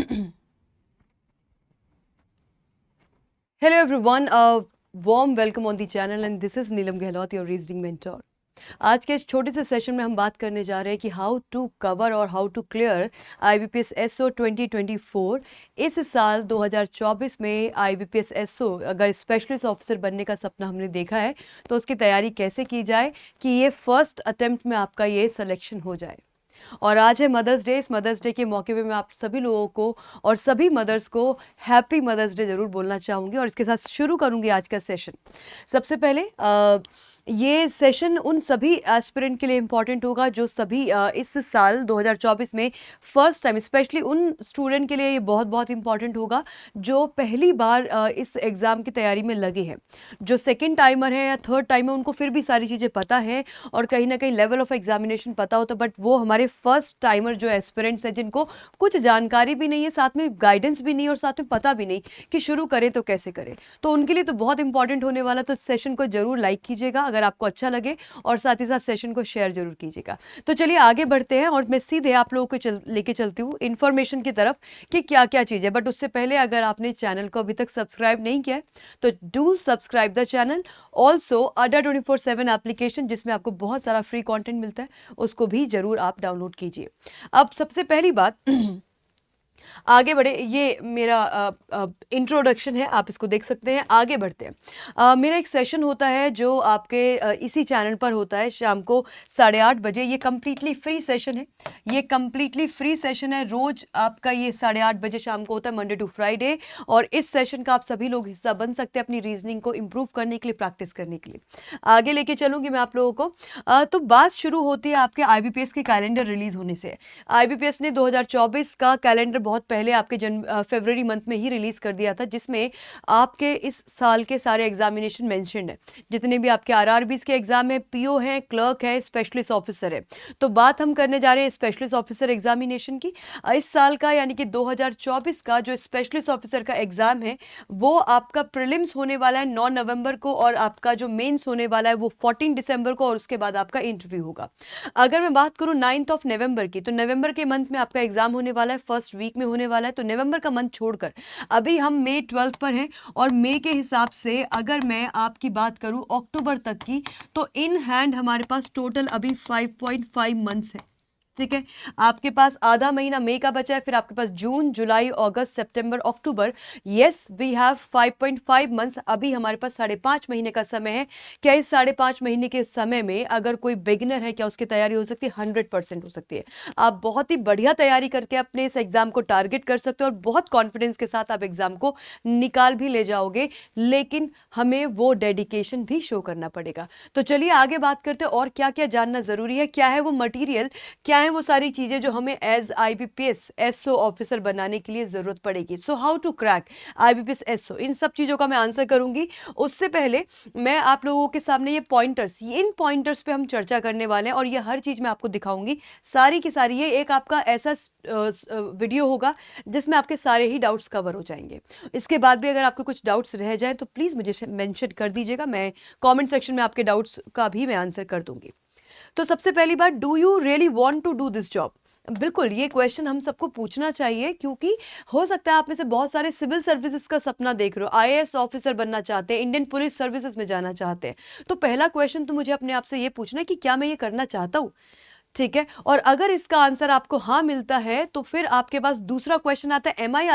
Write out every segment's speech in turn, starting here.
Hello everyone, a warm welcome on the channel and this is Neelam Gehlot, your reasoning mentor. आज के इस छोटे से session में हम बात करने जा रहे हैं कि हाउ टू कवर और how to clear IBPS SO 2024। इस साल 2024 में IBPS SO अगर स्पेशलिस्ट ऑफिसर बनने का सपना हमने देखा है तो उसकी तैयारी कैसे की जाए कि ये फर्स्ट अटेम्प्ट में आपका ये सिलेक्शन हो जाए। और आज है मदर्स डे। इस मदर्स डे के मौके पे मैं आप सभी लोगों को और सभी मदर्स को हैप्पी मदर्स डे ज़रूर बोलना चाहूँगी और इसके साथ शुरू करूँगी आज का सेशन। सबसे पहले ये सेशन उन सभी एस्पिरेंट के लिए इम्पॉर्टेंट होगा जो सभी इस साल 2024 में फर्स्ट टाइम, स्पेशली उन स्टूडेंट के लिए ये बहुत बहुत इम्पॉर्टेंट होगा जो पहली बार इस एग्ज़ाम की तैयारी में लगे हैं। जो सेकंड टाइमर है या थर्ड टाइमर उनको फिर भी सारी चीज़ें पता है और कहीं ना कहीं लेवल ऑफ एग्जामिनेशन पता होता है, बट वो हमारे फर्स्ट टाइमर जो एस्पिरेंट्स हैं जिनको कुछ जानकारी भी नहीं है, साथ में गाइडेंस भी नहीं और साथ में पता भी नहीं कि शुरू करें तो कैसे करें, तो उनके लिए तो बहुत इंपॉर्टेंट होने वाला। तो सेशन को जरूर लाइक कीजिएगा अगर आपको अच्छा लगे और साथ ही साथ सेशन को शेयर जरूर कीजिएगा। तो चलिए आगे बढ़ते हैं और मैं सीधे आप लोगों को लेके चलती हूँ इन्फॉर्मेशन की तरफ कि क्या क्या चीज़ है। बट उससे पहले अगर आपने चैनल को अभी तक सब्सक्राइब नहीं किया है तो do subscribe the channel. Also अड्डा 24/7 एप्लीकेशन जिसमें आपको बहुत सारा फ्री कंटेंट मिलता है उसको भी जरूर आप डाउनलोड कीजिए। अब सबसे पहली बात आगे बढ़े, ये मेरा इंट्रोडक्शन है, आप इसको देख सकते हैं। आगे बढ़ते हैं। मेरा एक सेशन होता है जो आपके इसी चैनल पर होता है शाम को 8:30 बजे। ये कम्प्लीटली फ्री सेशन है, ये कम्प्लीटली फ्री सेशन है। रोज आपका ये 8:30 बजे शाम को होता है, मंडे टू फ्राइडे। और इस सेशन का आप सभी लोग हिस्सा बन सकते हैं अपनी रीजनिंग को इम्प्रूव करने के लिए, प्रैक्टिस करने के लिए। आगे लेके चलूंगी मैं आप लोगों को। तो बात शुरू होती है आपके IBPS के कैलेंडर रिलीज होने से। IBPS ने 2024 का कैलेंडर बहुत पहले आपके फरवरी मंथ में ही रिलीज कर दिया था, जिसमें आपके इस साल के सारे एग्जामिनेशन मेंशन्ड है। जितने भी आपके RRBs के एग्जाम है, PO है, क्लर्क है, स्पेशलिस्ट ऑफिसर है। तो बात हम करने जा रहे हैं स्पेशलिस्ट ऑफिसर एग्जामिनेशन की। इस साल का यानी कि 2024 का जो स्पेशलिस्ट ऑफिसर का एग्जाम है वो आपका प्रीलिम्स होने वाला है 9 नवंबर को और आपका जो मेंस होने वाला है वो 14 दिसंबर को और उसके बाद आपका इंटरव्यू होगा। अगर मैं बात करूं 9 नवंबर की, तो नवंबर के मंथ में आपका एग्जाम होने वाला है, फर्स्ट वीक में होने वाला है। तो नवंबर का मंथ छोड़कर अभी हम मई 12 पर हैं और मई के हिसाब से अगर मैं आपकी बात करूं अक्टूबर तक की, तो इन हैंड हमारे पास टोटल अभी 5.5 मंथ्स है। ठीक है, आपके पास आधा महीना मई का बचा है, फिर आपके पास जून, जुलाई, अगस्त, सितंबर, अक्टूबर। Yes, we have 5.5 months. अभी हमारे पास 5.5 महीने का समय है। क्या इस 5.5 महीने के समय में अगर कोई बिगिनर है, क्या उसकी तैयारी हो सकती है? 100% हो सकती है। आप बहुत ही बढ़िया तैयारी करके अपने इस एग्जाम को टारगेट कर सकते हो और बहुत कॉन्फिडेंस के साथ आप एग्जाम को निकाल भी ले जाओगे, लेकिन हमें वो डेडिकेशन भी शो करना पड़ेगा। तो चलिए आगे बात करते हैं और क्या क्या जानना जरूरी है, क्या है वो मटीरियल, क्या है वो सारी चीजें जो हमें एज IBPS SO ऑफिसर बनाने के लिए जरूरत पड़ेगी। So how to crack IBPS SO, इन सब चीजों का मैं आंसर करूंगी। उससे पहले मैं आप लोगों के सामने ये पॉइंटर्स, इन पॉइंटर्स पे हम चर्चा करने वाले हैं और ये हर चीज मैं आपको दिखाऊंगी सारी की सारी। ये एक आपका ऐसा वीडियो होगा जिसमें आपके सारे ही डाउट्स कवर हो जाएंगे। इसके बाद भी अगर आपके कुछ डाउट्स रह जाए तो प्लीज मुझे मेंशन कर दीजिएगा, मैं कमेंट सेक्शन में आपके डाउट्स का भी मैं आंसर कर दूंगी। तो सबसे पहली बात, do you really want to do this job? बिल्कुल, ये क्वेश्चन हम सबको पूछना चाहिए क्योंकि हो सकता है आप में से बहुत सारे सिविल सर्विसेज का सपना देख रहे हो, IAS ऑफिसर बनना चाहते हैं, इंडियन पुलिस सर्विसेज में जाना चाहते हैं। तो पहला क्वेश्चन तो मुझे अपने आप से ये पूछना है कि क्या मैं ये करना चाहता हूँ? ठीक है, और अगर इसका आंसर आपको हाँ मिलता है तो फिर आपके पास दूसरा क्वेश्चन आता है, एम आई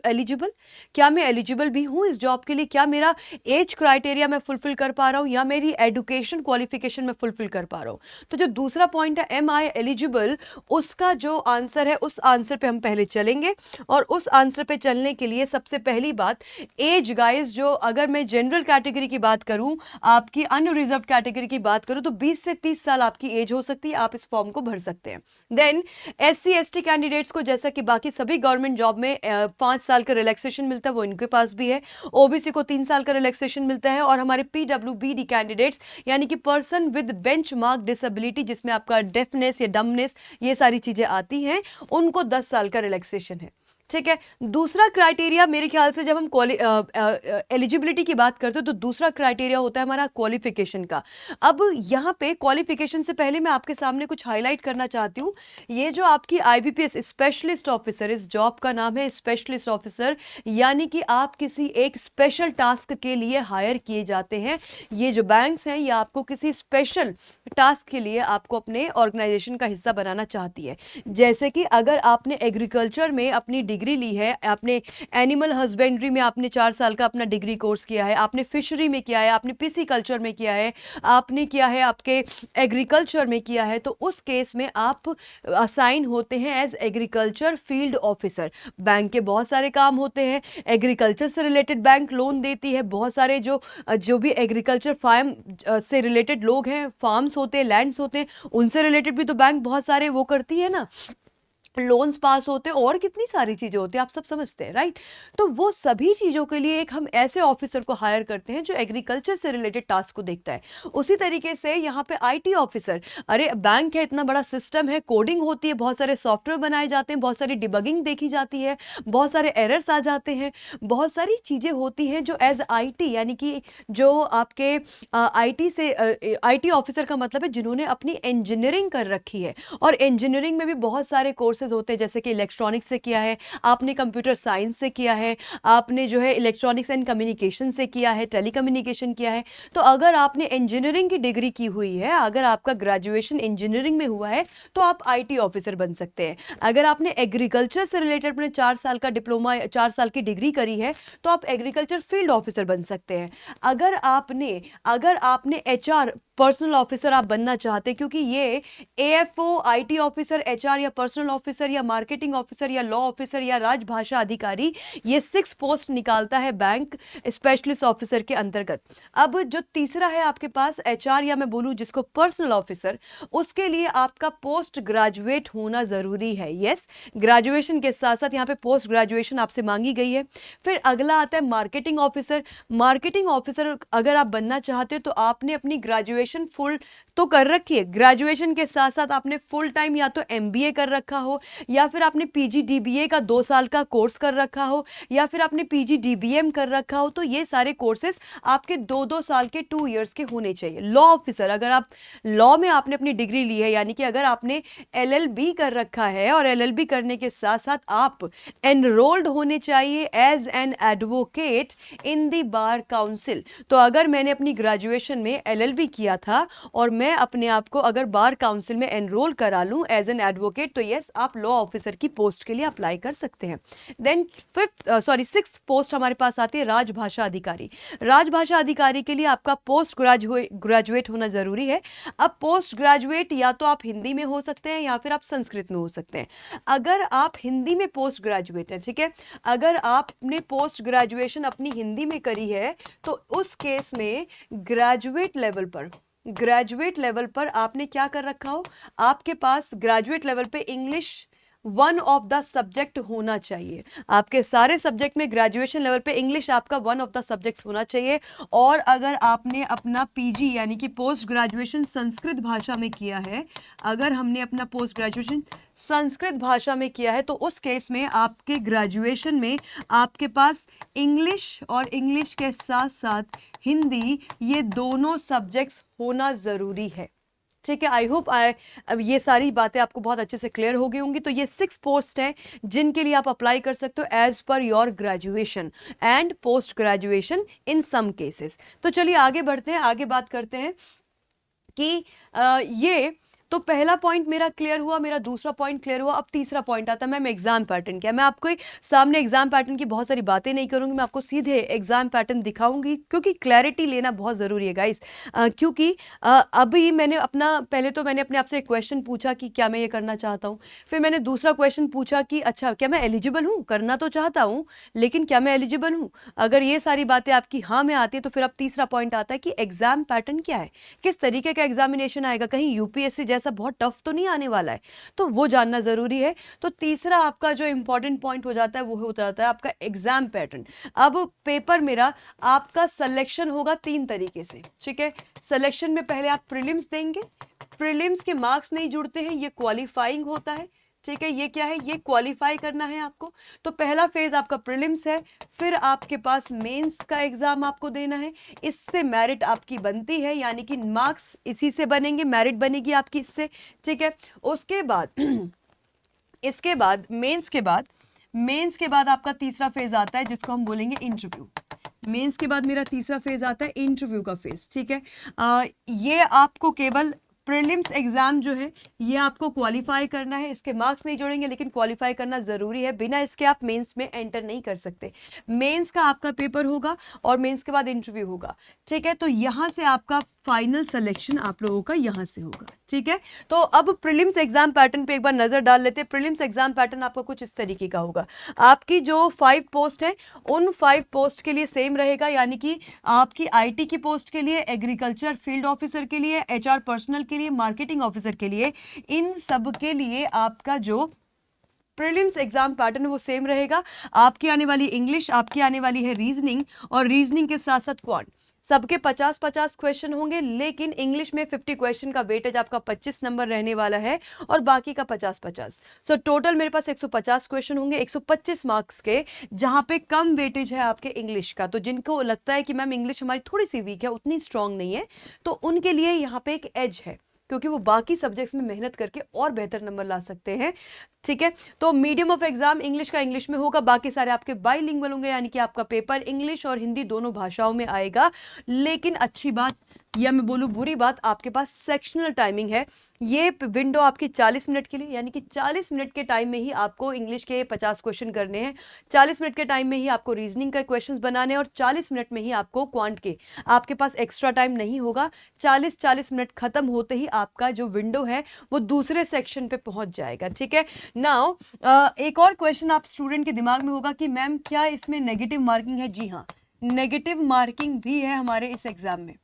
एलिजिबल? क्या मैं एलिजिबल भी हूँ इस जॉब के लिए? क्या मेरा एज क्राइटेरिया मैं फुलफिल कर पा रहा हूँ या मेरी एजुकेशन क्वालिफिकेशन में फुलफिल कर पा रहा हूँ? तो जो दूसरा पॉइंट है एम आई एलिजिबल, उसका जो आंसर है उस आंसर पे हम पहले चलेंगे। और उस आंसर पे चलने के लिए सबसे पहली बात, एज गाइस, जो अगर मैं जनरल कैटेगरी की बात करूं, आपकी अनरिजर्व कैटेगरी की बात करूं, तो 20 से 30 साल आपकी एज हो सकती है, आप इस फॉर्म को भर सकते हैं। देन SC ST कैंडिडेट्स को, जैसा कि बाकी सभी गवर्नमेंट जॉब में 5 साल का रिलैक्सेशन मिलता है, वो इनके पास भी है। OBC को 3 साल का रिलैक्सेशन मिलता है और हमारे PWBD कैंडिडेट्स यानी कि पर्सन विद बेंचमार्क डिसेबिलिटी, जिसमें आपका डेफनेस या डमनेस ये सारी चीजें आती हैं, उनको 10 साल का रिलैक्सेशन है। ठीक है। दूसरा क्राइटेरिया मेरे ख्याल से जब हम एलिजिबिलिटी की बात करते हैं तो दूसरा क्राइटेरिया होता है हमारा क्वालिफिकेशन का। अब यहाँ पे क्वालिफिकेशन से पहले मैं आपके सामने कुछ हाईलाइट करना चाहती हूँ। ये जो आपकी आईबीपीएस स्पेशलिस्ट ऑफिसर, इस जॉब का नाम है स्पेशलिस्ट ऑफिसर, यानी कि आप किसी एक स्पेशल टास्क के लिए हायर किए जाते हैं। ये जो बैंक्स हैं ये आपको किसी स्पेशल टास्क के लिए आपको अपने ऑर्गेनाइजेशन का हिस्सा बनाना चाहती है। जैसे कि अगर आपने एग्रीकल्चर में अपनी डिग्री ली है, आपने एनिमल हस्बेंड्री में आपने 4 साल का अपना डिग्री कोर्स किया है, आपने फिशरी में किया है, आपने पीसी कल्चर में किया है, आपने किया है आपके एग्रीकल्चर में किया है, तो उस केस में आप असाइन होते हैं as agriculture field officer. Bank के बहुत सारे काम होते हैं, एग्रीकल्चर से रिलेटेड बैंक लोन देती है, बहुत सारे जो भी एग्रीकल्चर फार्म से रिलेटेड लोग हैं, फार्म्स होते हैं, लैंड्स होते हैं, उनसे रिलेटेड भी तो बैंक बहुत सारे वो करती है ना, लोन्स पास होते हैं और कितनी सारी चीजें होती हैं, आप सब समझते हैं, राइट। तो वो सभी चीजों के लिए एक हम ऐसे ऑफिसर को हायर करते हैं जो एग्रीकल्चर से रिलेटेड टास्क को देखता है। उसी तरीके से यहाँ पे आईटी ऑफिसर, अरे बैंक है, इतना बड़ा सिस्टम है, कोडिंग होती है, बहुत सारे सॉफ्टवेयर बनाए जाते हैं, बहुत सारी डिबगिंग देखी जाती है, बहुत सारे एरर्स आ जाते हैं, बहुत सारी चीजें होती हैं जो एज आईटी, यानी कि जो आपके आईटी ऑफिसर का मतलब है जिन्होंने अपनी इंजीनियरिंग कर रखी है। और इंजीनियरिंग में भी बहुत सारे कोर्सेज होते हैं, जैसे कि इलेक्ट्रॉनिक्स से किया है आपने, कंप्यूटर साइंस से किया है आपने, जो है इलेक्ट्रॉनिक्स एंड कम्युनिकेशन से किया है, टेलीकम्युनिकेशन किया है। तो अगर आपने इंजीनियरिंग की डिग्री की हुई है, अगर आपका ग्रेजुएशन इंजीनियरिंग में हुआ है, तो आप आईटी ऑफिसर बन सकते हैं। अगर आपने एग्रीकल्चर से रिलेटेड अपने 4 साल का डिप्लोमा, 4 साल की डिग्री करी है, तो आप एग्रीकल्चर फील्ड ऑफिसर बन सकते हैं। अगर आपने एचआर पर्सनल ऑफिसर आप बनना चाहते हैं, क्योंकि ये एएफओ, आईटी ऑफिसर, एचआर या पर्सनल ऑफिसर या मार्केटिंग ऑफिसर या लॉ ऑफिसर या राजभाषा अधिकारी, ये 6 पोस्ट निकालता है बैंक स्पेशलिस्ट ऑफिसर के अंतर्गत। अब जो तीसरा है आपके पास एचआर, या मैं बोलूं जिसको पर्सनल ऑफिसर, उसके लिए आपका पोस्ट ग्रेजुएट होना जरूरी है। यस, ग्रेजुएशन के साथ साथ यहाँ पे पोस्ट ग्रेजुएशन आपसे मांगी गई है। फिर अगला आता है मार्केटिंग ऑफिसर। मार्केटिंग ऑफिसर अगर आप बनना चाहते हो तो आपने अपनी ग्रेजुएशन फुल तो कर रखी है, ग्रेजुएशन के साथ साथ आपने फुल टाइम या तो एमबीए कर रखा हो, या फिर आपने पीजीडीबीए का 2 साल का कोर्स कर रखा हो, या फिर आपने पीजीडीबीएम कर रखा हो। तो ये सारे कोर्सेज आपके 2-2 साल के 2 इयर्स के होने चाहिए। लॉ ऑफिसर, अगर आप लॉ में आपने अपनी डिग्री ली है, यानी कि अगर आपने एलएलबी कर रखा है और एलएलबी करने के साथ साथ आप एनरोल्ड होने चाहिए as an advocate in the bar council. तो अगर मैंने अपनी ग्रेजुएशन में एलएलबी किया था और मैं अपने आप को अगर बार काउंसिल में एनरोल करा लूं एज एन एडवोकेट, तो यस, आप लॉ ऑफिसर की पोस्ट के लिए अप्लाई कर सकते हैं। देन सिक्स्थ पोस्ट हमारे पास आती है राजभाषा अधिकारी। राजभाषा अधिकारी के लिए आपका पोस्ट ग्रेजुएट होना जरूरी है। अब पोस्ट ग्रेजुएट या तो आप हिंदी में हो सकते हैं या फिर आप संस्कृत में हो सकते हैं। अगर आप हिंदी में पोस्ट ग्रेजुएट हैं, ठीक है, अगर आपने पोस्ट ग्रेजुएशन अपनी हिंदी में करी है, तो उस केस में ग्रेजुएट लेवल पर आपने क्या कर रखा हो, आपके पास ग्रेजुएट लेवल पे English one of the subject होना चाहिए। आपके सारे सब्जेक्ट में ग्रेजुएशन लेवल पे इंग्लिश आपका वन ऑफ द सब्जेक्ट्स होना चाहिए। और अगर आपने अपना पीजी यानी कि पोस्ट ग्रेजुएशन संस्कृत भाषा में किया है, अगर हमने अपना पोस्ट ग्रेजुएशन संस्कृत भाषा में किया है, तो उस केस में आपके ग्रेजुएशन में आपके पास इंग्लिश और इंग्लिश के साथ साथ हिंदी, ये दोनों सब्जेक्ट्स होना ज़रूरी है। ठीक है, आई होप अब ये सारी बातें आपको बहुत अच्छे से क्लियर हो गई होंगी। तो ये 6 पोस्ट हैं जिनके लिए आप अप्लाई कर सकते हो as per your graduation and post graduation in some cases. तो चलिए आगे बढ़ते हैं, आगे बात करते हैं कि ये तो पहला पॉइंट मेरा क्लियर हुआ, मेरा दूसरा पॉइंट क्लियर हुआ। अब तीसरा पॉइंट आता है मैम एग्जाम पैटर्न क्या। मैं आपको सामने एग्जाम पैटर्न की बहुत सारी बातें नहीं करूंगी, मैं आपको सीधे एग्जाम पैटर्न दिखाऊंगी, क्योंकि क्लैरिटी लेना बहुत ज़रूरी है गाइस। क्योंकि अभी मैंने पहले तो मैंने अपने आपसे एक क्वेश्चन पूछा कि क्या मैं ये करना चाहता हूँ, फिर मैंने दूसरा क्वेश्चन पूछा कि अच्छा क्या मैं एलिजिबल हूँ, करना तो चाहता हूँ लेकिन क्या मैं एलिजिबल हूँ। अगर ये सारी बातें आपकी हाँ में आती है, तो फिर अब तीसरा पॉइंट आता है कि एग्जाम पैटर्न क्या है, किस तरीके का एग्जामिनेशन आएगा, कहीं यूपीएससी जैसा बहुत टफ तो नहीं आने वाला है, तो वो जानना जरूरी है। तो तीसरा आपका जो इंपॉर्टेंट पॉइंट हो जाता है वो हो जाता है आपका एग्जाम पैटर्न। अब पेपर मेरा आपका सिलेक्शन होगा 3 तरीके से, ठीक है। सिलेक्शन में पहले आप प्रीलिम्स देंगे, प्रीलिम्स के मार्क्स नहीं जुड़ते हैं, ये क्वालिफाइंग होता है। ठीक है, ये क्या है, ये क्वालिफाई करना है आपको। तो पहला फेज आपका प्रीलिम्स है, फिर आपके पास मेंस का एग्जाम आपको देना है, इससे मेरिट आपकी बनती है, यानी कि मार्क्स इसी से बनेंगे, मेरिट बनेगी आपकी इससे। ठीक है, उसके बाद इसके बाद मेंस के बाद आपका तीसरा फेज आता है जिसको हम बोलेंगे इंटरव्यू। मेंस के बाद मेरा तीसरा फेज आता है इंटरव्यू का फेज। ठीक है, ये आपको केवल प्रीलिम्स एग्जाम जो है ये आपको क्वालिफाई करना है, इसके मार्क्स नहीं जोड़ेंगे लेकिन क्वालिफाई करना जरूरी है, बिना इसके आप मेंस में एंटर नहीं कर सकते। मेंस का आपका पेपर होगा और मेंस के बाद इंटरव्यू होगा। ठीक है, तो यहां से आपका फाइनल सिलेक्शन आप लोगों का यहां से होगा। ठीक है, तो अब प्रीलिम्स एग्जाम पैटर्न पे एक बार नजर डाल लेते हैं। प्रीलिम्स एग्जाम पैटर्न आपका कुछ इस तरीके का होगा। आपकी जो 5 पोस्ट है उन 5 पोस्ट के लिए सेम रहेगा, यानी कि आपकी आईटी की पोस्ट के लिए, एग्रीकल्चर फील्ड ऑफिसर के लिए, एचआर पर्सनल के लिए, मार्केटिंग ऑफिसर के लिए, इन सब के लिए आपका जो प्रीलिम्स एग्जाम पैटर्न वो सेम रहेगा। आपकी आने वाली इंग्लिश, आपकी आने वाली है रीजनिंग, और रीजनिंग के साथ साथ क्वांट, सबके 50-50 क्वेश्चन होंगे, लेकिन इंग्लिश में 50 क्वेश्चन का वेटेज आपका 25 नंबर रहने वाला है और बाकी का 50-50। सो टोटल मेरे पास 150 क्वेश्चन होंगे 125 मार्क्स के, जहां पे कम वेटेज है आपके इंग्लिश का। तो जिनको लगता है कि मैम इंग्लिश हमारी थोड़ी सी वीक है, उतनी स्ट्रांग नहीं है, तो उनके लिए यहाँ पे एक एज है, क्योंकि वो बाकी सब्जेक्ट्स में मेहनत करके और बेहतर नंबर ला सकते हैं। ठीक है, तो मीडियम ऑफ एग्जाम इंग्लिश का इंग्लिश में होगा, बाकी सारे आपके बाइलिंगुअल होंगे, यानी कि आपका पेपर इंग्लिश और हिंदी दोनों भाषाओं में आएगा। लेकिन अच्छी बात या मैं बोलूं बुरी बात, आपके पास सेक्शनल टाइमिंग है। ये विंडो आपकी 40 मिनट के लिए, यानी कि 40 मिनट के टाइम में ही आपको इंग्लिश के 50 क्वेश्चन करने हैं, 40 मिनट के टाइम में ही आपको रीजनिंग के क्वेश्चंस बनाने हैं, और 40 मिनट में ही आपको क्वांट के, आपके पास एक्स्ट्रा टाइम नहीं होगा। 40 मिनट खत्म होते ही आपका जो विंडो है वो दूसरे सेक्शन पे पहुंच जाएगा। ठीक है, नाउ एक और क्वेश्चन आप स्टूडेंट के दिमाग में होगा कि मैम क्या इसमें नेगेटिव मार्किंग है? जी हाँ, नेगेटिव मार्किंग भी है हमारे इस एग्जाम में।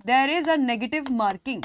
There is a negative marking.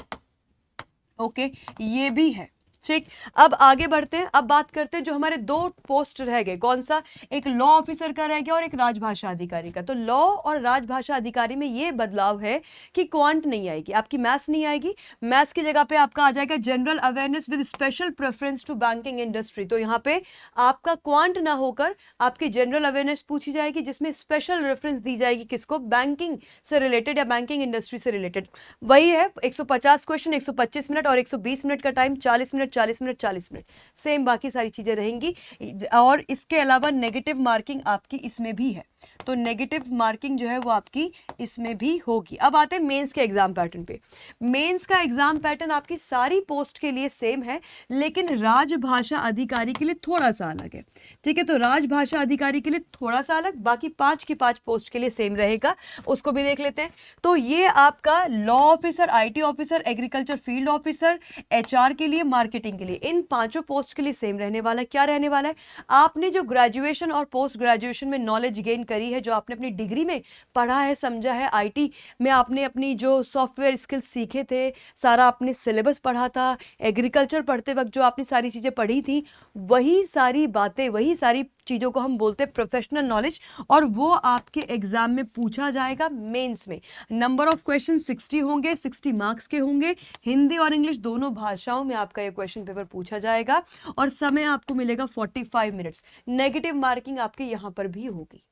Okay, ये भी है। ठीक, अब आगे बढ़ते हैं। अब बात करते हैं जो हमारे 2 पोस्ट रह गए, कौन सा, एक लॉ ऑफिसर का रह गया और एक राजभाषा अधिकारी का। तो लॉ और राजभाषा अधिकारी में ये बदलाव है कि क्वांट नहीं आएगी, आपकी मैथ्स नहीं आएगी। मैथ्स की जगह पे आपका आ जाएगा general awareness with special preference to banking industry. तो यहाँ पे आपका क्वांट ना होकर आपकी जनरल अवेयरनेस पूछी जाएगी, जिसमें स्पेशल रेफरेंस दी जाएगी किसको, बैंकिंग से रिलेटेड या बैंकिंग इंडस्ट्री से रिलेटेड। वही है 150 क्वेश्चन, 125 मिनट और 120 मिनट का time, 40 minute 40 minute 40 minute, same बाकी सारी चीजें रहेंगी। और इसके अलावा नेगेटिव मार्किंग आपकी इसमें भी है, तो नेगेटिव मार्किंग जो है वो आपकी इसमें भी होगी। अब आते हैं मेंस के एग्जाम पैटर्न पे। मेंस का एग्जाम पैटर्न आपकी सारी पोस्ट के लिए सेम है, लेकिन राजभाषा अधिकारी के लिए थोड़ा सा अलग है। ठीक है, तो राजभाषा अधिकारी के लिए थोड़ा सा अलग, बाकी 5 की 5 पोस्ट के लिए सेम रहेगा, उसको भी देख लेते हैं। तो ये आपका law officer, IT officer, agriculture field officer, HR के लिए, मार्केटिंग के लिए, इन 5 पोस्ट के लिए सेम रहने वाला है। क्या रहने वाला है, आपने जो ग्रेजुएशन और पोस्ट ग्रेजुएशन में नॉलेज गेन करी है, जो आपने अपनी डिग्री में पढ़ा है, समझा है, आईटी में आपने अपनी जो सॉफ्टवेयर स्किल्स सीखे थे, सारा आपने सिलेबस पढ़ा था, एग्रीकल्चर पढ़ते वक्त जो आपने सारी चीज़ें पढ़ी थी, वही सारी बातें, वही सारी चीज़ों को हम बोलते हैं प्रोफेशनल नॉलेज, और वो आपके एग्जाम में पूछा जाएगा मेंस में। नंबर ऑफ क्वेश्चन 60 होंगे, 60 मार्क्स के होंगे, हिंदी और इंग्लिश दोनों भाषाओं में आपका ये क्वेश्चन पेपर पूछा जाएगा, और समय आपको मिलेगा 45 मिनट्स। नेगेटिव मार्किंग आपके यहाँ पर भी होगी।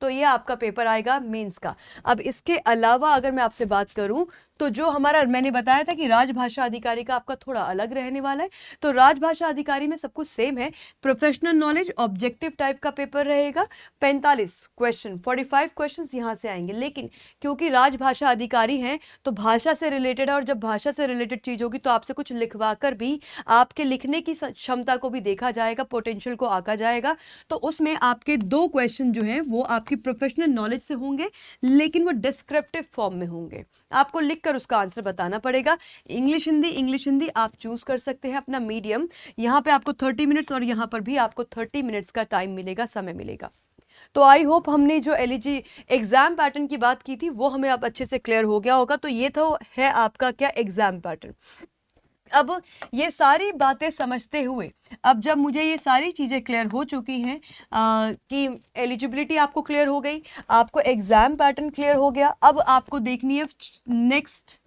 तो ये आपका पेपर आएगा मेंस का। अब इसके अलावा अगर मैं आपसे बात करूं तो जो हमारा, मैंने बताया था कि राजभाषा अधिकारी का आपका थोड़ा अलग रहने वाला है, तो राजभाषा अधिकारी में सब कुछ सेम है। प्रोफेशनल नॉलेज ऑब्जेक्टिव टाइप का पेपर रहेगा, 45 क्वेश्चन, 45 क्वेश्चंस यहाँ से आएंगे, लेकिन क्योंकि राजभाषा अधिकारी हैं तो भाषा से रिलेटेड है, और जब भाषा से रिलेटेड चीज़ होगी तो आपसे कुछ लिखवा कर भी आपके लिखने की क्षमता को भी देखा जाएगा, पोटेंशियल को आंका जाएगा। तो उसमें आपके 2 क्वेश्चन जो हैं वो आपकी प्रोफेशनल नॉलेज से होंगे, लेकिन वो डिस्क्रिप्टिव फॉर्म में होंगे, आपको लिखकर उसका आंसर बताना पड़ेगा। इंग्लिश हिंदी आप चूज कर सकते हैं अपना मीडियम। यहाँ पे आपको 30 मिनट्स और यहाँ पर भी आपको 30 मिनट्स का टाइम मिलेगा, समय मिलेगा। तो आई होप हमने जो एग्जाम पैटर्न की बात की थी वो हमें अब अच्छे से क्लियर हो गया होगा। तो ये तो है आपका क्या एग्जाम पैटर्न। अब ये सारी बातें समझते हुए, अब जब मुझे ये सारी चीज़ें क्लियर हो चुकी हैं कि एलिजिबिलिटी आपको क्लियर हो गई, आपको एग्जाम पैटर्न क्लियर हो गया, अब आपको देखनी है नेक्स्ट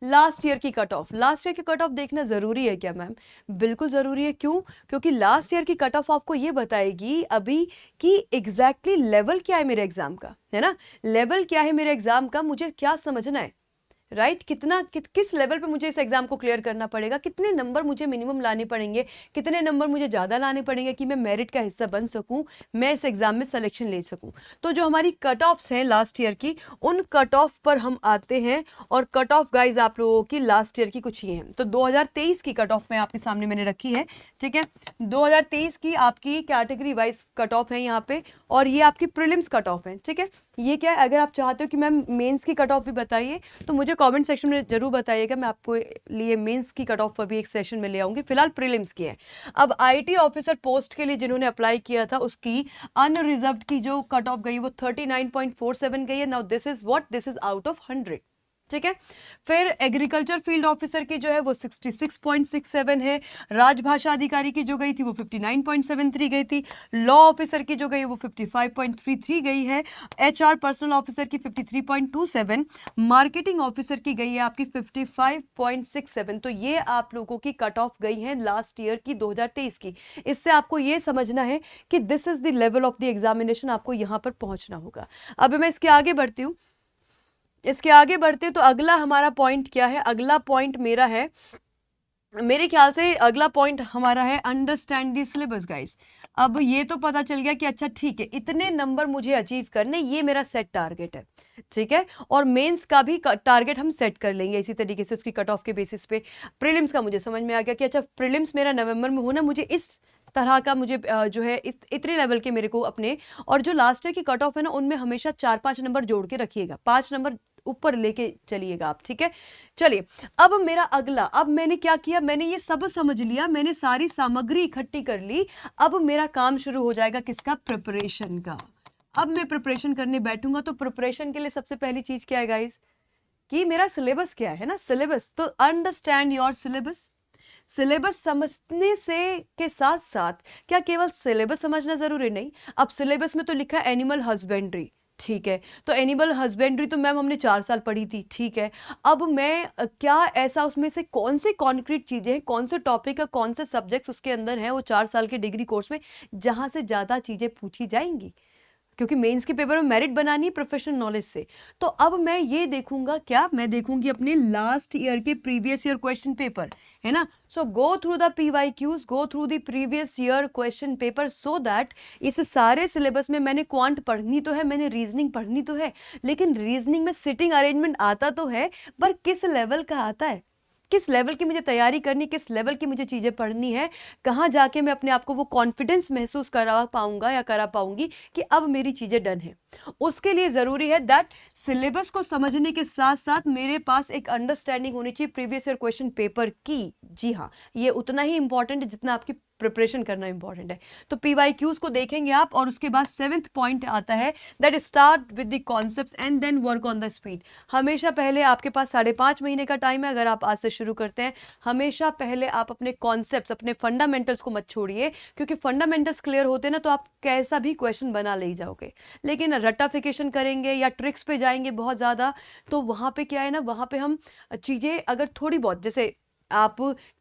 लास्ट ईयर की कट ऑफ, लास्ट ईयर की कट ऑफ देखना ज़रूरी है क्या मैम? बिल्कुल ज़रूरी है। क्यों? क्योंकि लास्ट ईयर की कट ऑफ आपको ये बताएगी अभी कि एग्जैक्टली लेवल क्या है मेरे एग्जाम का, है ना? लेवल क्या है मेरे एग्जाम का, मुझे क्या समझना है, राइट? किस लेवल पे मुझे इस एग्जाम को क्लियर करना पड़ेगा, कितने नंबर मुझे मिनिमम लाने पड़ेंगे, कितने नंबर मुझे ज़्यादा लाने पड़ेंगे कि मैं मेरिट का हिस्सा बन सकूं, मैं इस एग्जाम में सिलेक्शन ले सकूं। तो जो हमारी कट ऑफ्स हैं लास्ट ईयर की, उन कट ऑफ पर हम आते हैं। और कट ऑफ गाइज आप लोगों की लास्ट ईयर की कुछ ये हैं। तो 2023 की कट ऑफ मैं आपके सामने मैंने रखी है, ठीक है? 2023 की आपकी कैटेगरी वाइज कट ऑफ है यहाँ पे, और ये आपकी प्रीलिम्स कट ऑफ है, ठीक है? ये क्या है, अगर आप चाहते हो कि मैम मेंस की कट ऑफ भी बताइए तो मुझे कमेंट सेक्शन में जरूर बताइएगा, मैं आपको लिए मेंस की कट ऑफ पर भी एक सेशन में ले आऊंगी। फिलहाल प्रीलिम्स की है। अब आईटी ऑफिसर पोस्ट के लिए जिन्होंने अप्लाई किया था उसकी अनरिजर्व्ड की जो कट ऑफ गई वो 39.47 गई है। Now this is what, this is out of 100, ठीक है? फिर एग्रीकल्चर फील्ड ऑफिसर की जो है वो 66.67 है। राजभाषा अधिकारी की जो गई थी वो 59.73 गई थी। लॉ ऑफिसर की जो गई वो 55.33 गई है। एचआर पर्सनल ऑफिसर की 53.27। मार्केटिंग ऑफिसर की गई है आपकी 55.67। तो ये आप लोगों की कट ऑफ गई है लास्ट ईयर की 2023 की। इससे आपको ये समझना है कि this is the level of the examination, आपको यहां पर पहुंचना होगा। अब मैं इसके आगे बढ़ती हूँ, तो अगला हमारा पॉइंट क्या है? अगला पॉइंट मेरा है, मेरे ख्याल से अगला पॉइंट हमारा है अंडरस्टैंड दी सिलेबस गाइस। अब ये तो पता चल गया कि अच्छा ठीक है, इतने नंबर मुझे अचीव करने, ये मेरा सेट टारगेट है, ठीक है? और मेंस का भी टारगेट हम सेट कर लेंगे इसी तरीके से उसकी कट ऑफ के बेसिस पे। प्रीलिम्स का मुझे समझ में आ गया कि अच्छा प्रीलिम्स मेरा नवंबर में होना, मुझे इस तरह का मुझे जो है इतने लेवल के मेरे को अपने, और जो लास्ट ईयर की कट ऑफ है ना उनमें हमेशा 4-5 नंबर जोड़ के रखिएगा, 5 नंबर ऊपर लेके चलिएगा आप, ठीक है? चलिए, अब मेरा अगला, अब मैंने क्या किया, मैंने ये सब समझ लिया, मैंने सारी सामग्री इकट्ठी कर ली। अब मेरा काम शुरू हो जाएगा किसका? प्रिपरेशन का। अब मैं प्रिपरेशन करने बैठूंगा तो प्रिपरेशन के लिए सबसे पहली चीज क्या है गाइस, कि मेरा सिलेबस क्या है ना, सिलेबस। तो अंडरस्टैंड योर सिलेबस। सिलेबस समझने से के साथ साथ क्या केवल सिलेबस समझना जरूरी नहीं? अब सिलेबस में तो लिखा है एनिमल हस्बेंड्री, ठीक है? तो एनिमल हस्बेंड्री तो मैम हमने 4 साल पढ़ी थी, ठीक है? अब मैं क्या ऐसा उसमें से कौन से कॉन्क्रीट चीजें हैं, कौन से टॉपिक का कौन से सब्जेक्ट्स उसके अंदर हैं वो 4 साल के डिग्री कोर्स में, जहां से ज्यादा चीजें पूछी जाएंगी? क्योंकि मेंस के पेपर में मेरिट बनानी है प्रोफेशनल नॉलेज से। तो अब मैं ये देखूंगा, क्या मैं देखूंगी अपने लास्ट ईयर के प्रीवियस ईयर क्वेश्चन पेपर, है ना? So go through the PYQs, go through the previous year question paper, so that इस सारे सिलेबस में मैंने क्वांट पढ़नी तो है, मैंने रीजनिंग पढ़नी तो है, लेकिन रीजनिंग में सिटिंग अरेंजमेंट आता तो है, पर किस लेवल का आता है, किस लेवल की मुझे तैयारी करनी, किस लेवल की मुझे चीजें पढ़नी है, कहाँ जाके मैं अपने आप को वो कॉन्फिडेंस महसूस करा पाऊंगा या करा पाऊंगी कि अब मेरी चीजें डन है। उसके लिए जरूरी है दैट सिलेबस को समझने के साथ साथ मेरे पास एक अंडरस्टैंडिंग होनी चाहिए प्रीवियस ईयर क्वेश्चन पेपर की। जी हाँ, ये उतना ही इंपॉर्टेंट है जितना आपकी प्रिपरेशन करना इंपॉर्टेंट है। तो PYQs को देखेंगे आप, और उसके बाद 7th पॉइंट आता है that start with the concepts and then work on the speed. हमेशा पहले आपके पास 5.5 महीने का टाइम है, अगर आप आज से शुरू करते हैं, हमेशा पहले आप अपने कॉन्सेप्ट्स, अपने फंडामेंटल्स को मत छोड़िए, क्योंकि फंडामेंटल्स क्लियर होते हैं ना तो आप कैसा भी क्वेश्चन बना ले जाओगे। लेकिन रट्टाफिकेशन करेंगे या ट्रिक्स पे जाएंगे बहुत ज़्यादा, तो वहाँ पे क्या है ना, वहाँ पे हम चीज़ें अगर थोड़ी बहुत, जैसे आप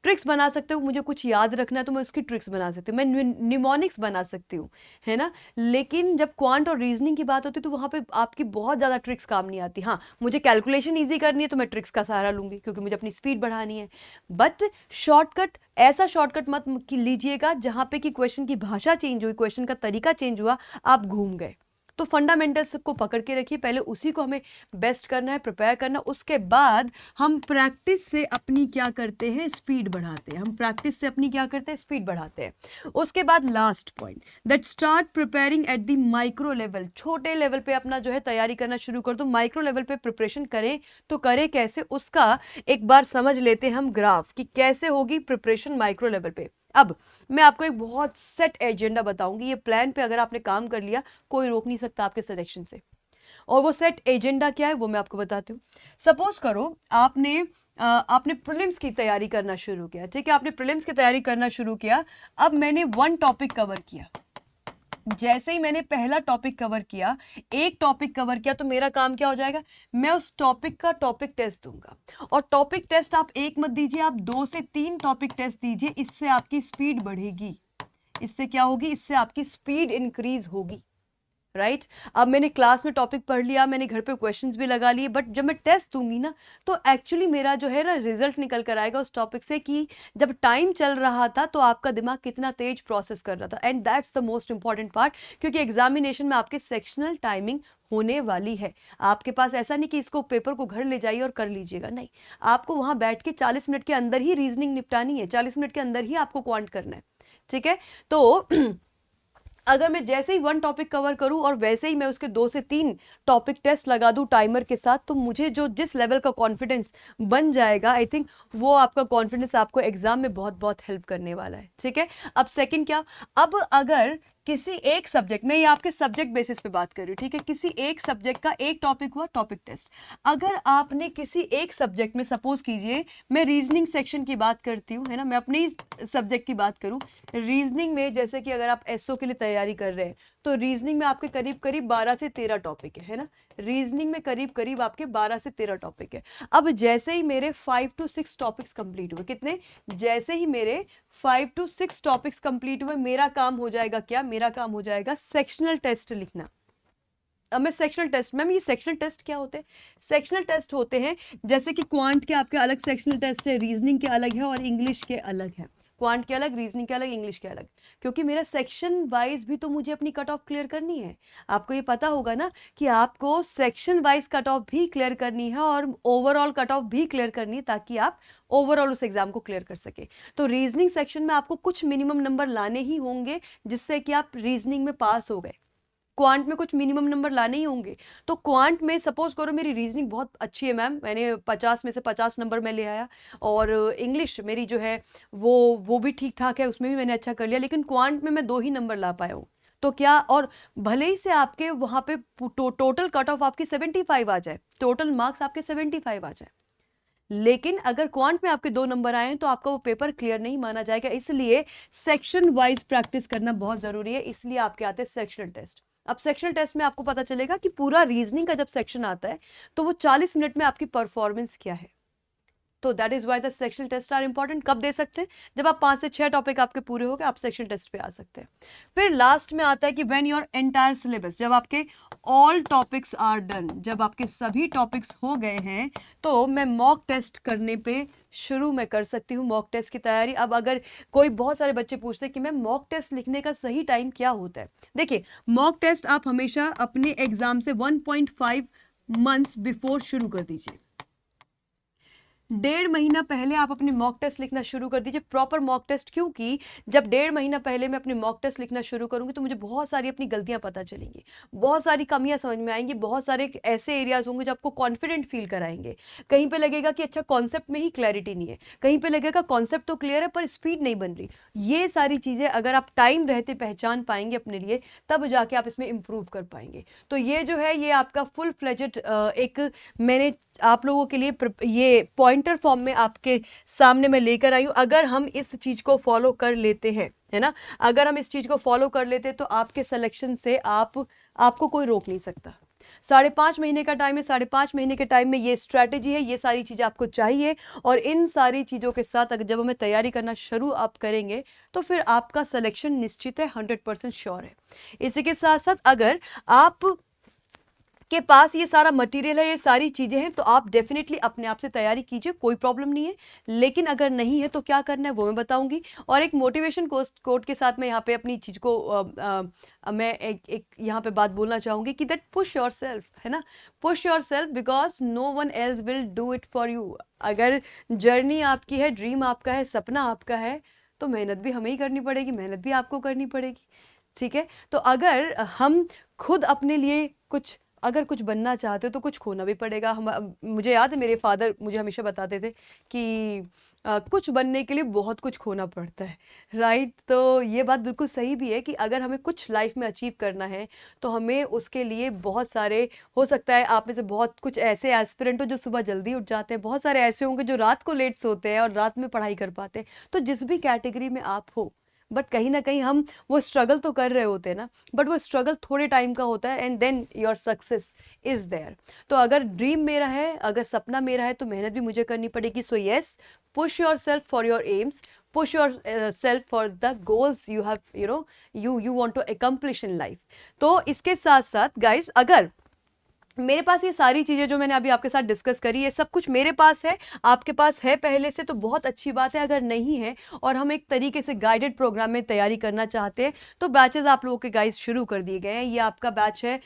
ट्रिक्स बना सकते हो, मुझे कुछ याद रखना है तो मैं उसकी ट्रिक्स बना सकती हूँ, मैं निमोनिक्स बना सकती हूँ, है ना? लेकिन जब क्वांट और रीजनिंग की बात होती है तो वहाँ पे आपकी बहुत ज़्यादा ट्रिक्स काम नहीं आती। हाँ, मुझे कैलकुलेशन ईजी करनी है तो मैं ट्रिक्स का सहारा लूंगी क्योंकि मुझे अपनी स्पीड बढ़ानी है। बट शॉर्टकट, ऐसा शॉर्टकट मत लीजिएगा जहाँ पे कि क्वेश्चन की भाषा चेंज हुई, क्वेश्चन का तरीका चेंज हुआ, आप घूम गए। तो फंडामेंटल्स को पकड़ के रखिए, पहले उसी को हमें बेस्ट करना है, प्रिपेयर करना। उसके बाद हम प्रैक्टिस से अपनी क्या करते हैं, स्पीड बढ़ाते हैं। हम प्रैक्टिस से अपनी क्या करते हैं, स्पीड बढ़ाते हैं। उसके बाद last point that start preparing at the micro level. छोटे लेवल पे अपना जो है तैयारी करना शुरू कर दो। माइक्रो लेवल पे प्रिपरेशन करें तो करें कैसे, उसका एक बार समझ लेते हैं हम ग्राफ कि कैसे होगी प्रिपरेशन माइक्रो लेवल पे। अब मैं आपको एक बहुत सेट एजेंडा बताऊंगी, ये प्लान पे अगर आपने काम कर लिया कोई रोक नहीं सकता आपके सिलेक्शन से। और वो सेट एजेंडा क्या है वो मैं आपको बताती हूँ। सपोज करो आपने प्रीलिम्स की तैयारी करना शुरू किया, ठीक है? आपने प्रीलिम्स की तैयारी करना शुरू किया। अब मैंने 1 टॉपिक कवर किया, जैसे ही मैंने पहला टॉपिक कवर किया, एक टॉपिक कवर किया, तो मेरा काम क्या हो जाएगा, मैं उस टॉपिक का टॉपिक टेस्ट दूंगा। और टॉपिक टेस्ट आप एक मत दीजिए, आप 2 से 3 टॉपिक टेस्ट दीजिए। इससे आपकी स्पीड बढ़ेगी। इससे क्या होगी, इससे आपकी स्पीड इंक्रीज होगी। राइट अब मैंने क्लास में टॉपिक पढ़ लिया, मैंने घर पे क्वेश्चंस भी लगा लिए, बट जब मैं टेस्ट दूंगी ना, तो एक्चुअली मेरा जो है ना रिजल्ट निकल कर आएगा उस टॉपिक से कि जब टाइम चल रहा था तो आपका दिमाग कितना तेज प्रोसेस कर रहा था। And that's the most important part, क्योंकि एग्जामिनेशन में आपके सेक्शनल टाइमिंग होने वाली है। आपके पास ऐसा नहीं कि इसको पेपर को घर ले जाइए और कर लीजिएगा, नहीं, आपको वहां बैठ के 40 मिनट के अंदर ही रीजनिंग निपटानी है, 40 मिनट के अंदर ही आपको क्वांट करना है। ठीक है, तो अगर मैं जैसे ही 1 टॉपिक कवर करूं और वैसे ही मैं उसके 2 से 3 टॉपिक टेस्ट लगा दूं टाइमर के साथ, तो मुझे जो जिस लेवल का कॉन्फिडेंस बन जाएगा, आई थिंक वो आपका कॉन्फिडेंस आपको एग्जाम में बहुत बहुत हेल्प करने वाला है। ठीक है, अब सेकंड क्या, अब अगर किसी एक सब्जेक्ट में, ये आपके सब्जेक्ट बेसिस पे बात कर रही हूँ, ठीक है, किसी एक सब्जेक्ट का एक टॉपिक हुआ टॉपिक टेस्ट, अगर आपने किसी एक सब्जेक्ट में, सपोज कीजिए मैं रीजनिंग सेक्शन की बात करती हूँ, है ना, मैं अपने ही सब्जेक्ट की बात करूँ, रीजनिंग में जैसे कि अगर आप एसओ के लिए तैयारी कर रहे हैं, तो रीजनिंग में आपके करीब करीब 12 से 13 टॉपिक है ना, रीजनिंग में करीब करीब आपके 12 से 13 टॉपिक है। अब जैसे ही मेरे 5 to 6 टॉपिक्स कंप्लीट हुए, कितने, जैसे ही मेरे 5 to 6 टॉपिक्स कंप्लीट हुए, मेरा काम हो जाएगा क्या, मेरा काम हो जाएगा सेक्शनल टेस्ट लिखना। अब मैं सेक्शनल टेस्ट, मैम ये सेक्शनल टेस्ट क्या होते हैं, सेक्शनल टेस्ट होते हैं जैसे कि क्वांट के आपके अलग सेक्शनल टेस्ट है, रीजनिंग के अलग है और इंग्लिश के अलग है। क्वांट के अलग, रीजनिंग के अलग, इंग्लिश के अलग, क्योंकि मेरा सेक्शन वाइज भी तो मुझे अपनी कट ऑफ क्लियर करनी है। आपको ये पता होगा ना कि आपको सेक्शन वाइज कट ऑफ भी क्लियर करनी है और ओवरऑल कट ऑफ भी क्लियर करनी है, ताकि आप ओवरऑल उस एग्जाम को क्लियर कर सके। तो रीजनिंग सेक्शन में आपको कुछ मिनिमम नंबर लाने ही होंगे जिससे कि आप रीजनिंग में पास हो गए। क्वांट में कुछ मिनिमम नंबर लाने ही होंगे। तो क्वांट में सपोज करो मेरी रीजनिंग बहुत अच्छी है मैम, मैंने 50 में से 50 नंबर मैं ले आया, और इंग्लिश मेरी जो है वो भी ठीक ठाक है, उसमें भी मैंने अच्छा कर लिया, लेकिन क्वांट में मैं 2 ही नंबर ला पाया हूँ। तो क्या, और भले ही से आपके वहां पे टोटल कट ऑफ आपकी 75 आ जाए, टोटल मार्क्स आपके 75 आ जाए, लेकिन अगर क्वांट में आपके 2 नंबर आए हैं तो आपका वो पेपर क्लियर नहीं माना जाएगा। इसलिए सेक्शन वाइज प्रैक्टिस करना बहुत जरूरी है, इसलिए आपके आते हैं सेक्शनल टेस्ट। अब सेक्शनल टेस्ट में आपको पता चलेगा कि पूरा रीजनिंग का जब सेक्शन आता है तो वो 40 मिनट में आपकी परफॉर्मेंस क्या है। तो that is why the sectional test are important. कब दे सकते हैं, जब आप 5 से 6 टॉपिक आपके पूरे हो गए, आप सेक्शनल टेस्ट पे आ सकते हैं। फिर लास्ट में आता है कि व्हेन योर एंटायर सिलेबस, जब आपके ऑल टॉपिक्स आर डन, जब आपके सभी टॉपिक्स हो गए हैं, तो मैं मॉक टेस्ट करने पे शुरू मैं कर सकती हूँ मॉक टेस्ट की तैयारी। अब अगर कोई, बहुत सारे बच्चे पूछते हैं कि मैम मॉक टेस्ट लिखने का सही टाइम क्या होता है, देखिए मॉक टेस्ट आप हमेशा अपने एग्जाम से 1.5 मंथ्स बिफोर शुरू कर दीजिए। 1.5 महीना पहले आप अपने मॉक टेस्ट लिखना शुरू कर दीजिए, प्रॉपर मॉक टेस्ट, क्योंकि जब 1.5 महीना पहले मैं अपने मॉक टेस्ट लिखना शुरू करूंगी तो मुझे बहुत सारी अपनी गलतियां पता चलेंगी, बहुत सारी कमियां समझ में आएंगी, बहुत सारे ऐसे एरियाज होंगे जो आपको कॉन्फिडेंट फील कराएंगे। कहीं पे लगेगा कि अच्छा कॉन्सेप्ट में ही क्लैरिटी नहीं है, कहीं पे लगेगा कॉन्सेप्ट तो क्लियर है पर स्पीड नहीं बन रही। ये सारी चीजें अगर आप टाइम रहते पहचान पाएंगे अपने लिए, तब जाके आप इसमें इंप्रूव कर पाएंगे। तो ये जो है, ये आपका फुल फ्लेजेड एक मैंने आप लोगों के लिए ये पॉइंटर फॉर्म में आपके सामने मैं लेकर आई हूं। अगर हम इस चीज को फॉलो कर लेते हैं, है ना, अगर हम इस चीज को फॉलो कर लेते हैं तो आपके सिलेक्शन से आपको कोई रोक नहीं सकता। 5.5 महीने का टाइम है, 5.5 महीने के टाइम में ये स्ट्रैटेजी है, ये सारी चीजें आपको चाहिए, और इन सारी चीजों के साथ अगर जब हमें तैयारी करना शुरू आप करेंगे तो फिर आपका सिलेक्शन निश्चित है, 100% श्योर है। इसी के साथ साथ अगर आप के पास ये सारा मटेरियल है, ये सारी चीजें हैं, तो आप डेफिनेटली अपने आप से तैयारी कीजिए, कोई प्रॉब्लम नहीं है। लेकिन अगर नहीं है तो क्या करना है वो मैं बताऊंगी, और एक मोटिवेशन कोट के साथ मैं यहाँ पे अपनी चीज को मैं एक यहाँ पे बात बोलना चाहूंगी कि दैट पुश योर सेल्फ, है ना, push yourself because no one else will do it for you. अगर जर्नी आपकी है, ड्रीम आपका है, सपना आपका है, तो मेहनत भी हमें ही करनी पड़ेगी, मेहनत भी आपको करनी पड़ेगी। ठीक है, तो अगर हम खुद अपने लिए अगर कुछ बनना चाहते हो तो कुछ खोना भी पड़ेगा। हम, मुझे याद है मेरे फादर मुझे हमेशा बताते थे कि कुछ बनने के लिए बहुत कुछ खोना पड़ता है, राइट। तो ये बात बिल्कुल सही भी है कि अगर हमें कुछ लाइफ में अचीव करना है तो हमें उसके लिए बहुत सारे, हो सकता है आप में से बहुत कुछ ऐसे एस्पिरेंट हो जो सुबह जल्दी उठ जाते हैं, बहुत सारे ऐसे होंगे जो रात को लेट सोते हैं और रात में पढ़ाई कर पाते हैं। तो जिस भी कैटेगरी में आप हो, बट कहीं ना कहीं हम वो स्ट्रगल तो कर रहे होते हैं ना, बट वो स्ट्रगल थोड़े टाइम का होता है and then your success is there. तो अगर ड्रीम मेरा है, अगर सपना मेरा है, तो मेहनत भी मुझे करनी पड़ेगी। So yes, push yourself for your aims, push yourself for the goals you have, you want to accomplish in life. तो इसके साथ साथ गाइस, अगर मेरे पास ये सारी चीज़ें जो मैंने अभी आपके साथ डिस्कस करी, ये सब कुछ मेरे पास है, आपके पास है पहले से, तो बहुत अच्छी बात है। अगर नहीं है और हम एक तरीके से गाइडेड प्रोग्राम में तैयारी करना चाहते हैं, तो बैचेस आप लोगों के गाइस शुरू कर दिए गए हैं। ये आपका बैच है,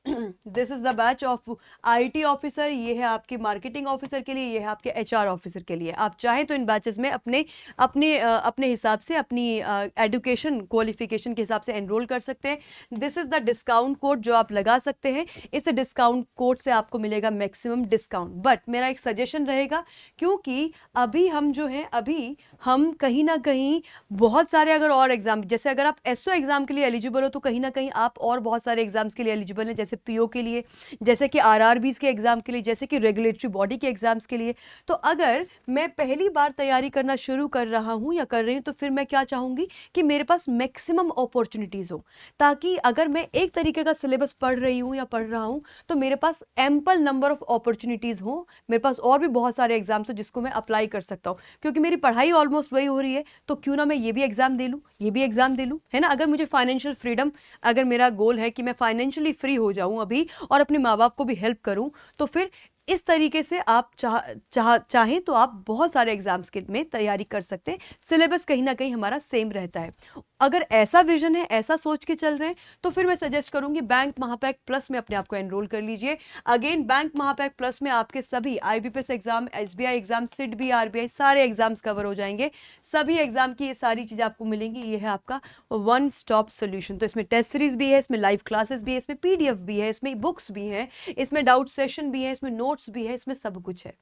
this is the batch of IT officer, ये है आपके मार्केटिंग ऑफिसर के लिए, ये है आपके एचआर ऑफिसर के लिए। आप चाहें तो इन बैचेस में अपने हिसाब से, अपनी एजुकेशन क्वालिफिकेशन के हिसाब से एनरोल कर सकते हैं। This is the discount code जो आप लगा सकते हैं। इस डिस्काउंट कोड से आपको मिलेगा मैक्सिमम डिस्काउंट। बट मेरा एक सजेशन रहेगा, क्योंकि अभी हम जो है, अभी हम कहीं ना कहीं बहुत सारे अगर और एग्जाम, जैसे अगर आप एसओ एग्जाम के लिए एलिजिबल हो, तो कहीं ना कहीं आप और बहुत सारे एग्जाम्स के लिए एलिजिबल हैं, जैसे पीओ के लिए, जैसे कि आरआरबीज के एग्जाम के लिए, जैसे कि रेगुलेटरी बॉडी के एग्जाम्स के लिए। तो अगर मैं पहली बार तैयारी करना शुरू कर रहा हूं या कर रही हूं, तो फिर मैं क्या चाहूंगी कि मेरे पास मैक्सिमम अपॉर्चुनिटीज हो, ताकि अगर मैं एक तरीके का सिलेबस पढ़ रही हूं या पढ़ रहा हूं, तो मेरे पास एम्पल नंबर ऑफ अपॉर्चुनिटीज हो, मेरे पास और भी बहुत सारे एग्जाम्स हो जिसको मैं अप्लाई कर सकता हूं। क्योंकि मेरी पढ़ाई ऑलमोस्ट वही हो रही है, तो क्यों ना मैं ये भी एग्जाम दे लूं, ये भी एग्जाम दे लूं, है ना। अगर मुझे फाइनेंशियल फ्रीडम, अगर मेरा गोल है कि मैं फाइनेंशियली फ्री हो जाऊं अभी और अपने माँ बाप को भी हेल्प करूं, तो फिर इस तरीके से आप चाहें तो आप बहुत सारे एग्जाम्स के में तैयारी कर सकते हैं। सिलेबस कहीं ना कहीं हमारा सेम रहता है। अगर ऐसा विजन है, ऐसा सोच के चल रहे हैं, तो फिर मैं सजेस्ट करूंगी बैंक महापैक प्लस में अपने आप को एनरोल कर लीजिए। अगेन बैंक महापैक प्लस में आपके सभी IBPS exam, SBI exam, SEBI, RBI, सारे एग्जाम्स कवर हो जाएंगे। सभी एग्जाम की ये सारी चीजें आपको मिलेंगी। ये है आपका वन स्टॉप सोल्यूशन। तो इसमें टेस्ट सीरीज भी है, इसमें लाइव क्लासेस भी है, इसमें पीडीएफ भी है, इसमें बुक्स भी है, इसमें डाउट सेशन भी है, इसमें नोट्स भी है, इसमें सब कुछ है।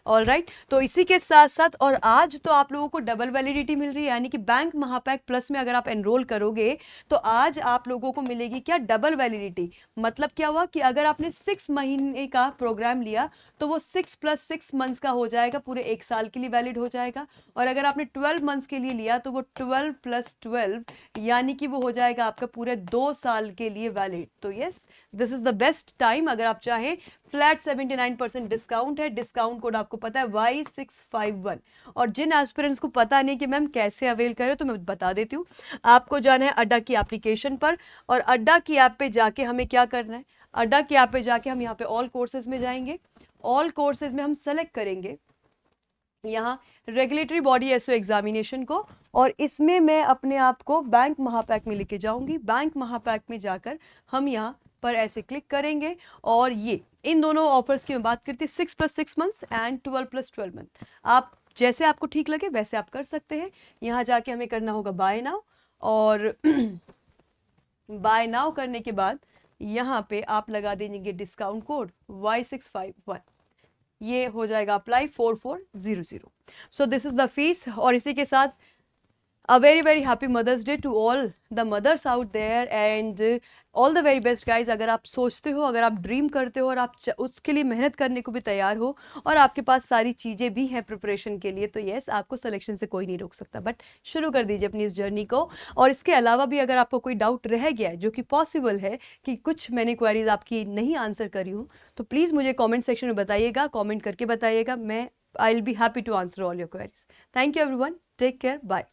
ऑल राइट, तो इसी के साथ साथ, और आज तो आप लोगों को डबल वैलिडिटी मिल रही है, यानी कि बैंक महापैक प्लस में अगर आप एनरोल करोगे, तो आज आप लोगों को मिलेगी क्या, डबल वैलिडिटी। मतलब क्या हुआ कि अगर आपने 6 महीने का प्रोग्राम लिया, तो वो 6 + 6 मंथ्स का हो जाएगा, पूरे 1 साल के लिए वैलिड हो जाएगा। और अगर आपने 12 मंथ्स के लिए लिया, तो वो 12 + 12 यानी कि वो हो जाएगा आपका पूरे 2 साल के लिए वैलिड। तो yes, this is the best time. अगर आप चाहें, फ्लैट 79% डिस्काउंट है। डिस्काउंट कोड आपको पता है Y651। और जिन एस्पिरेंट्स को पता नहीं कि मैम कैसे अवेल करें, तो मैं बता देती हूँ। आपको जाना है अड्डा की एप्लीकेशन पर, और अड्डा की ऐप पे जाके हमें क्या करना है, अड्डा की ऐप पे जाके हम यहाँ पे ऑल कोर्सेज में जाएंगे। ऑल कोर्सेज में हम सेलेक्ट करेंगे यहाँ रेगुलेटरी बॉडी एसओ एग्जामिनेशन को, और इसमें मैं अपने आप को बैंक महापैक में लेके जाऊंगी। बैंक महापैक में जाकर हम यहाँ पर ऐसे क्लिक करेंगे, और ये इन दोनों ऑफर्स की मैं बात करती हूँ, 6 + 6 मंथ्स एंड 12 + 12 मंथ। आप जैसे आपको ठीक लगे वैसे आप कर सकते हैं। यहाँ जाके हमें करना होगा बाय नाउ, और बाय नाउ करने के बाद यहाँ पे आप लगा दीजिए डिस्काउंट कोड Y651। ये हो जाएगा apply 4400। So this is the fees. और इसी के साथ a very very happy Mother's Day to all the mothers out there, and all the very best guys। अगर आप सोचते हो, अगर आप ड्रीम करते हो, और आप उसके लिए मेहनत करने को भी तैयार हो, और आपके पास सारी चीज़ें भी हैं प्रिपरेशन के लिए, तो यस, आपको सिलेक्शन से कोई नहीं रोक सकता। बट शुरू कर दीजिए अपनी इस जर्नी को। और इसके अलावा भी अगर आपको कोई डाउट रह गया है, जो कि पॉसिबल है कि कुछ मैंने क्वेरीज आपकी नहीं आंसर करी हूँ, तो प्लीज़ मुझे कॉमेंट सेक्शन में बताइएगा, कॉमेंट करके बताइएगा। मैं I will be happy to answer all your queries. Thank you everyone, take care, bye.